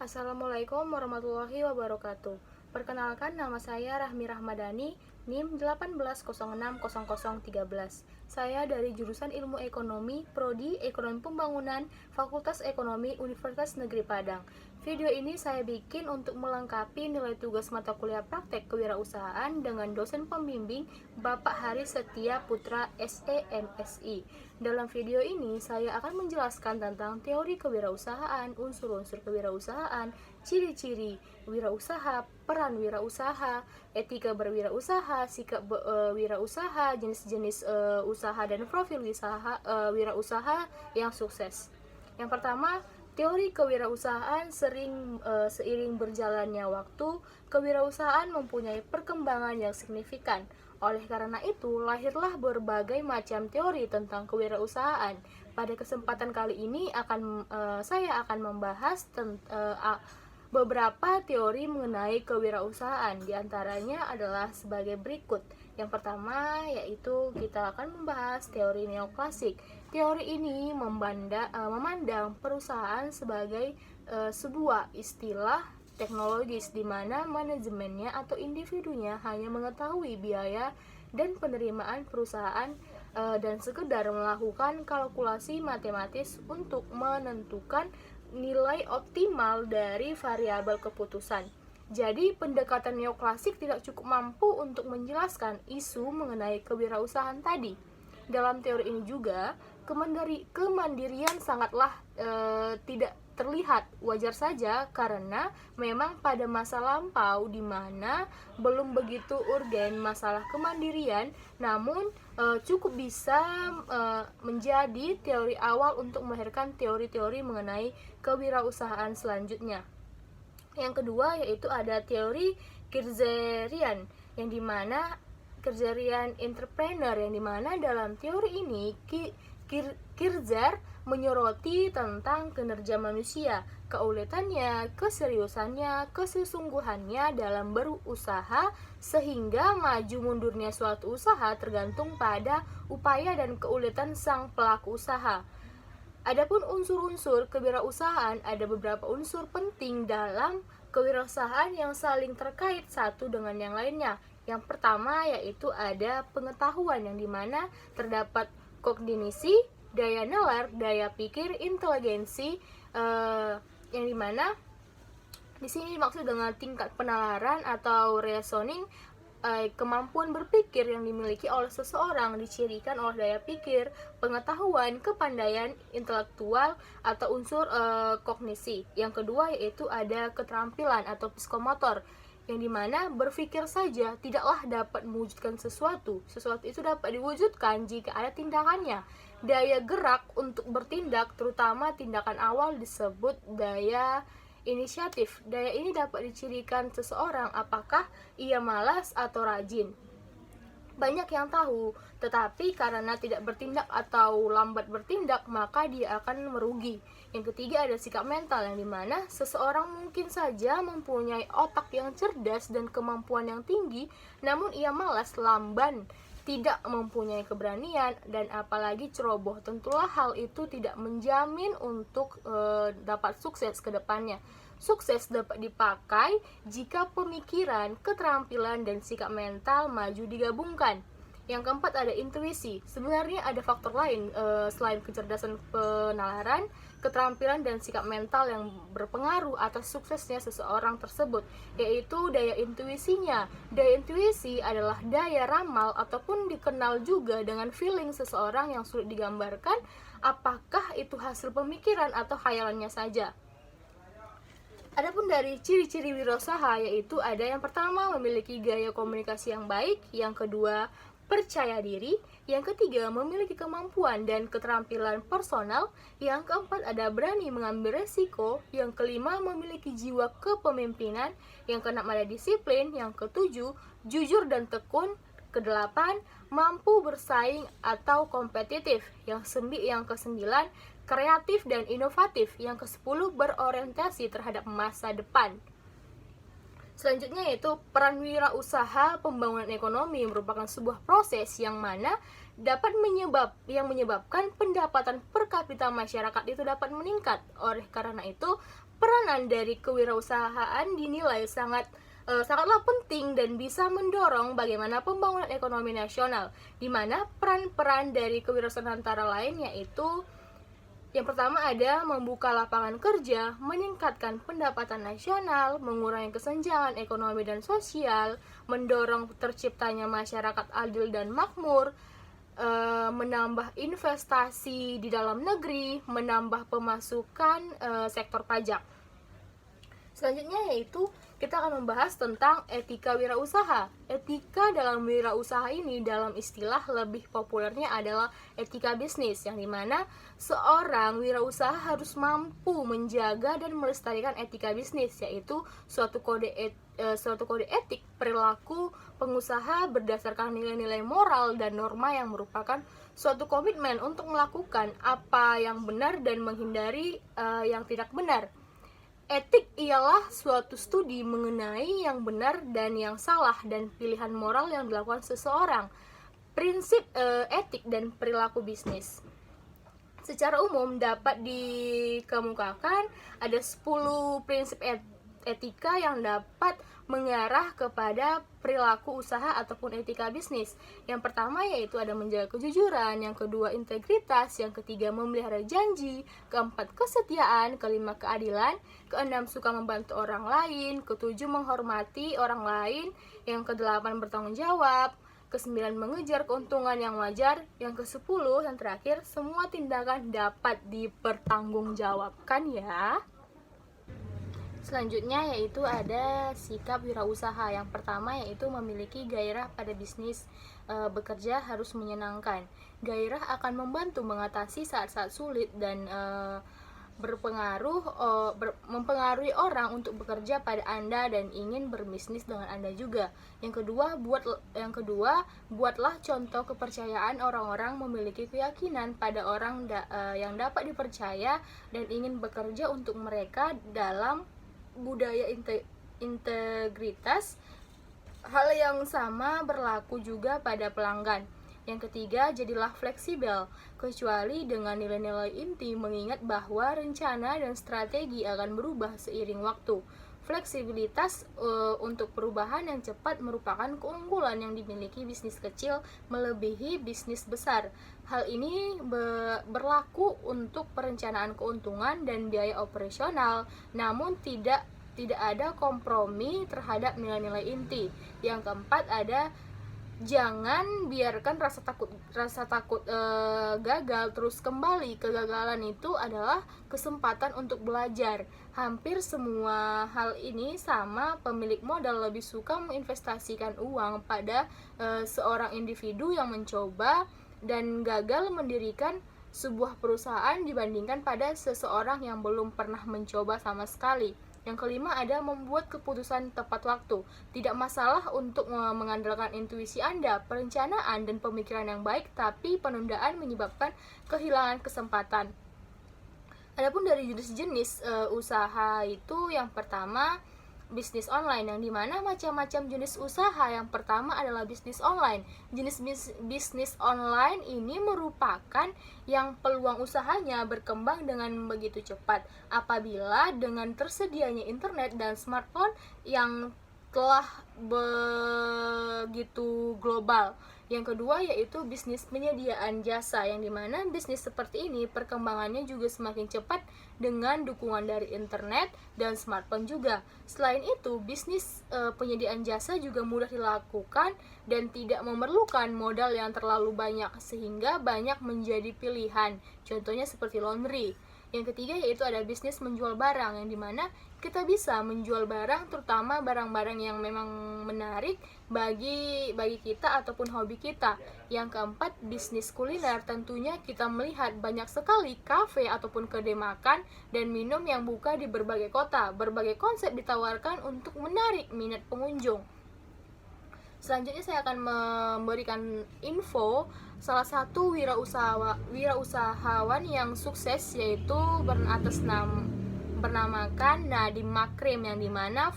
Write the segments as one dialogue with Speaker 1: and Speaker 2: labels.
Speaker 1: Assalamualaikum warahmatullahi wabarakatuh. Perkenalkan, nama saya Rahmi Rahmadani, NIM 18060013. Saya dari jurusan Ilmu Ekonomi, Prodi Ekonomi Pembangunan, Fakultas Ekonomi Universitas Negeri Padang. Video ini saya bikin untuk melengkapi nilai tugas mata kuliah praktek kewirausahaan dengan dosen pembimbing Bapak Haris Setia Putra SEMSI. Dalam video ini saya akan menjelaskan tentang teori kewirausahaan, unsur-unsur kewirausahaan, ciri-ciri wirausaha, peran wirausaha, etika berwirausaha, sikap wirausaha, jenis-jenis usaha dan profil wirausaha yang sukses. Yang pertama, teori kewirausahaan seiring berjalannya waktu, kewirausahaan mempunyai perkembangan yang signifikan. Oleh karena itu, lahirlah berbagai macam teori tentang kewirausahaan. Pada kesempatan kali ini saya akan membahas beberapa teori mengenai kewirausahaan. Di antaranya adalah sebagai berikut. Yang pertama yaitu kita akan membahas teori neoklasik. Teori ini memandang perusahaan sebagai sebuah istilah teknologis di mana manajemennya atau individunya hanya mengetahui biaya dan penerimaan perusahaan dan sekedar melakukan kalkulasi matematis untuk menentukan nilai optimal dari variabel keputusan. Jadi, pendekatan neoklasik tidak cukup mampu untuk menjelaskan isu mengenai kewirausahaan tadi. Dalam teori ini juga, kemandirian sangatlah tidak terlihat. Wajar saja karena memang pada masa lampau di mana belum begitu urgen masalah kemandirian, namun cukup bisa menjadi teori awal untuk melahirkan teori-teori mengenai kewirausahaan selanjutnya. Yang kedua yaitu ada teori Kierzerian, yang dimana Kierzerian entrepreneur, yang dimana dalam teori ini Kierzer menyoroti tentang kinerja manusia, keuletannya, keseriusannya, kesesungguhannya dalam berusaha, sehingga maju mundurnya suatu usaha tergantung pada upaya dan keuletan sang pelaku usaha. Adapun unsur-unsur kewirausahaan, ada beberapa unsur penting dalam kewirausahaan yang saling terkait satu dengan yang lainnya. Yang pertama yaitu ada pengetahuan, yang dimana terdapat kognisi, daya nalar, daya pikir, inteligensi, yang dimana di sini dimaksud dengan tingkat penalaran atau reasoning, kemampuan berpikir yang dimiliki oleh seseorang dicirikan oleh daya pikir, pengetahuan, kepandaian intelektual atau unsur kognisi. Yang kedua yaitu ada keterampilan atau psikomotor, yang dimana berpikir saja tidaklah dapat mewujudkan sesuatu. Sesuatu itu dapat diwujudkan jika ada tindakannya. Daya gerak untuk bertindak, terutama tindakan awal, disebut daya inisiatif. Daya ini dapat dicirikan seseorang apakah ia malas atau rajin. Banyak yang tahu, tetapi karena tidak bertindak atau lambat bertindak, maka dia akan merugi. Yang ketiga ada sikap mental, yang dimana seseorang mungkin saja mempunyai otak yang cerdas dan kemampuan yang tinggi, namun ia malas, lamban, tidak mempunyai keberanian, dan apalagi ceroboh. Tentulah hal itu tidak menjamin untuk dapat sukses ke depannya. Sukses dapat dipakai jika pemikiran, keterampilan, dan sikap mental maju digabungkan. Yang keempat ada intuisi. Sebenarnya ada faktor lain selain kecerdasan penalaran, keterampilan, dan sikap mental yang berpengaruh atas suksesnya seseorang tersebut, yaitu daya intuisinya. Daya intuisi adalah daya ramal ataupun dikenal juga dengan feeling seseorang yang sulit digambarkan apakah itu hasil pemikiran atau khayalannya saja. Adapun dari ciri-ciri wirausaha yaitu ada yang pertama memiliki gaya komunikasi yang baik, yang kedua percaya diri, yang ketiga memiliki kemampuan dan keterampilan personal, yang keempat ada berani mengambil resiko, yang kelima memiliki jiwa kepemimpinan, yang keenam ada disiplin, yang ketujuh jujur dan tekun, kedelapan mampu bersaing atau kompetitif, yang kesembilan kreatif dan inovatif, yang ke-10 berorientasi terhadap masa depan. Selanjutnya yaitu peran wirausaha pembangunan ekonomi merupakan sebuah proses yang mana dapat menyebabkan pendapatan per kapita masyarakat itu dapat meningkat. Oleh karena itu, Peranan dari kewirausahaan dinilai sangatlah penting dan bisa mendorong bagaimana pembangunan ekonomi nasional, di mana peran-peran dari kewirausahaan antara lain yaitu yang pertama ada membuka lapangan kerja, meningkatkan pendapatan nasional, mengurangi kesenjangan ekonomi dan sosial, mendorong terciptanya masyarakat adil dan makmur, menambah investasi di dalam negeri, menambah pemasukan sektor pajak. Selanjutnya yaitu kita akan membahas tentang etika wirausaha. Etika dalam wirausaha ini dalam istilah lebih populernya adalah etika bisnis, yang dimana seorang wirausaha harus mampu menjaga dan melestarikan etika bisnis, yaitu suatu kode etik perilaku pengusaha berdasarkan nilai-nilai moral dan norma yang merupakan suatu komitmen untuk melakukan apa yang benar dan menghindari yang tidak benar. Etik ialah suatu studi mengenai yang benar dan yang salah dan pilihan moral yang dilakukan seseorang. Prinsip etik dan perilaku bisnis secara umum dapat dikemukakan ada 10 prinsip etika yang dapat mengarah kepada perilaku usaha ataupun etika bisnis. Yang pertama yaitu ada menjaga kejujuran, yang kedua integritas, yang ketiga memelihara janji, keempat kesetiaan, kelima keadilan, keenam suka membantu orang lain, ketujuh menghormati orang lain, yang kedelapan bertanggung jawab, kesembilan mengejar keuntungan yang wajar, yang kesepuluh dan terakhir semua tindakan dapat dipertanggungjawabkan ya. Selanjutnya yaitu ada sikap wirausaha. Yang pertama yaitu memiliki gairah pada bisnis. Bekerja harus menyenangkan. Gairah akan membantu mengatasi saat-saat sulit dan mempengaruhi orang untuk bekerja pada Anda dan ingin berbisnis dengan Anda juga. Yang kedua, buatlah contoh kepercayaan. Orang-orang memiliki keyakinan pada orang yang dapat dipercaya dan ingin bekerja untuk mereka dalam budaya integritas. Hal yang sama berlaku juga pada pelanggan. Yang ketiga, jadilah fleksibel, kecuali dengan nilai-nilai inti, mengingat bahwa rencana dan strategi akan berubah seiring waktu. Fleksibilitas untuk perubahan yang cepat merupakan keunggulan yang dimiliki bisnis kecil melebihi bisnis besar. Hal ini berlaku untuk perencanaan keuntungan dan biaya operasional, namun tidak ada kompromi terhadap nilai-nilai inti. Yang keempat ada jangan biarkan rasa takut gagal terus kembali. Kegagalan itu adalah kesempatan untuk belajar. Hampir semua hal ini sama. Pemilik modal lebih suka menginvestasikan uang pada seorang individu yang mencoba dan gagal mendirikan sebuah perusahaan dibandingkan pada seseorang yang belum pernah mencoba sama sekali. Yang kelima ada membuat keputusan tepat waktu. Tidak masalah untuk mengandalkan intuisi Anda, perencanaan, dan pemikiran yang baik, tapi penundaan menyebabkan kehilangan kesempatan. Adapun dari jenis-jenis usaha itu, yang pertama bisnis online, yang dimana macam-macam jenis usaha. Yang pertama adalah bisnis online. Jenis bisnis online ini merupakan yang peluang usahanya berkembang dengan begitu cepat apabila dengan tersedianya internet dan smartphone yang telah begitu global. Yang kedua yaitu bisnis penyediaan jasa, yang dimana bisnis seperti ini perkembangannya juga semakin cepat dengan dukungan dari internet dan smartphone juga. Selain itu, bisnis penyediaan jasa juga mudah dilakukan dan tidak memerlukan modal yang terlalu banyak sehingga banyak menjadi pilihan. Contohnya seperti laundry. Yang ketiga yaitu ada bisnis menjual barang, yang dimana kita bisa menjual barang, terutama barang-barang yang memang menarik bagi kita ataupun hobi kita. Yang keempat, bisnis kuliner. Tentunya kita melihat banyak sekali kafe ataupun kedai makan dan minum yang buka di berbagai kota. Berbagai konsep ditawarkan untuk menarik minat pengunjung. Selanjutnya saya akan memberikan info salah satu wirausahawan yang sukses, yaitu bernamakan Nadiem Makarim, yang dimana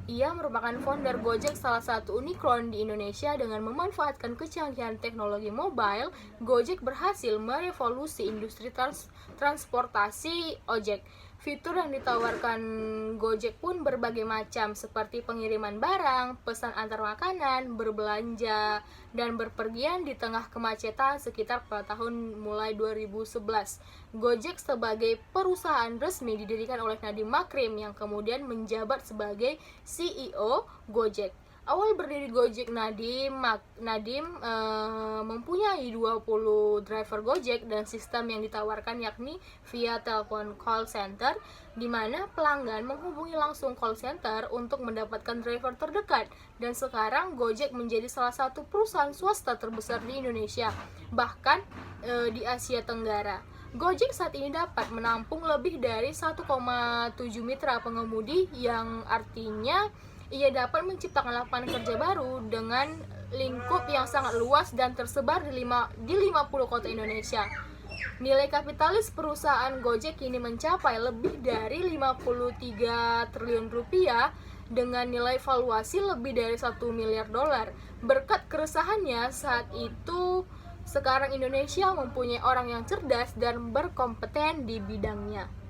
Speaker 1: ia merupakan founder Gojek, salah satu unicorn di Indonesia. Dengan memanfaatkan kecanggihan teknologi mobile, Gojek berhasil merevolusi industri transportasi ojek. Fitur yang ditawarkan Gojek pun berbagai macam, seperti pengiriman barang, pesan antar makanan, berbelanja, dan berpergian di tengah kemacetan sekitar pada tahun mulai 2011. Gojek sebagai perusahaan resmi didirikan oleh Nadiem Makarim yang kemudian menjabat sebagai CEO Gojek. Awal berdiri Gojek, Nadiem mempunyai 20 driver Gojek dan sistem yang ditawarkan yakni via telepon call center, di mana pelanggan menghubungi langsung call center untuk mendapatkan driver terdekat. Dan sekarang Gojek menjadi salah satu perusahaan swasta terbesar di Indonesia, bahkan di Asia Tenggara. Gojek saat ini dapat menampung lebih dari 1,7 mitra pengemudi, yang artinya ia dapat menciptakan lapangan kerja baru dengan lingkup yang sangat luas dan tersebar di 50 kota Indonesia. Nilai kapitalis perusahaan Gojek kini mencapai lebih dari 53 triliun rupiah dengan nilai valuasi lebih dari 1 miliar dolar. Berkat keresahannya saat itu, sekarang Indonesia mempunyai orang yang cerdas dan berkompeten di bidangnya.